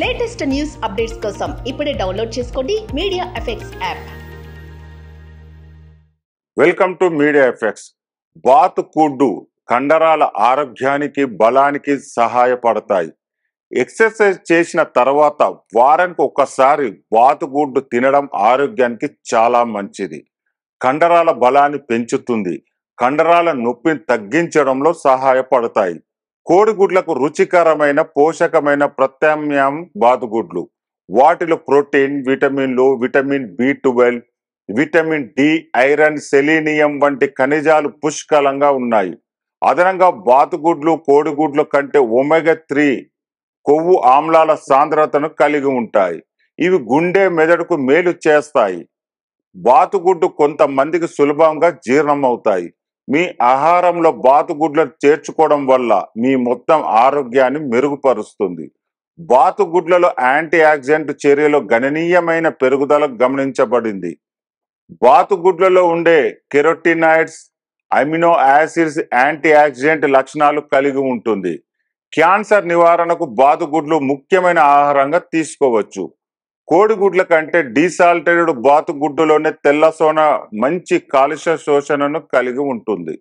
Latest news updates కోసం ఇప్పుడే download చేసుకోండి media effects app. Welcome to media effects. బాతుగుడ్డు కండరాల ఆరోగ్యానికి బలానికి సహాయపడతాయి. ఎక్సర్సైజ్ చేసిన తర్వాత వారానికి ఒకసారి బాతుగుడ్డు తినడం ఆరోగ్యానికి చాలా మంచిది. కండరాల బలాన్ని పెంచుతుంది. కండరాల నొప్పిని తగ్గించడంలో సహాయపడతాయి. కోడిగుడ్లకు రుచికరమైన పోషకమైన ప్రత్యామ్నాయం బాతుగుడ్లు. వాటిలో ప్రోటీన్, విటమిన్లు, vitamin B12, vitamin D, iron, selenium వంటి ఖనిజాలు పుష్కలంగా ఉన్నాయి. అదనంగా బాతుగుడ్లు కోడిగుడ్ల కంటే ఒమేగా-3 కొవ్వు ఆమ్లాల సాంద్రతను కలిగి ఉంటాయి. ఇవి గుండె, మెదడుకు మేలు చేస్తాయి. బాతుగుడ్డు కొంతమందికి సులభంగా జీర్ణమవుతాయి. మీ ఆహారంలో బాతుగుడ్లను చేర్చుకోవడం వల్ల మీ మొత్తం ఆరోగ్యాన్ని మెరుగుపరుస్తుంది. బాతుగుడ్లలో యాంటీ ఆక్సిడెంట్ చర్యలో గణనీయమైన పెరుగుదల గమనించబడింది. బాతుగుడ్లలో ఉండే carotenoids, amino acids anti oxidant లక్షణాలు కలిగి ఉంటుంది. క్యాన్సర్ నివారణకు బాతుగుడ్లు ముఖ్యమైన ఆహారంగా తీసుకోవచ్చు. కోడిగుడ్ల కంటే డీసాల్టెడ్ బాతుగుడ్డులోనే తెల్ల సోన మంచి కాలుష్య శోషణను కలిగి ఉంటుంది.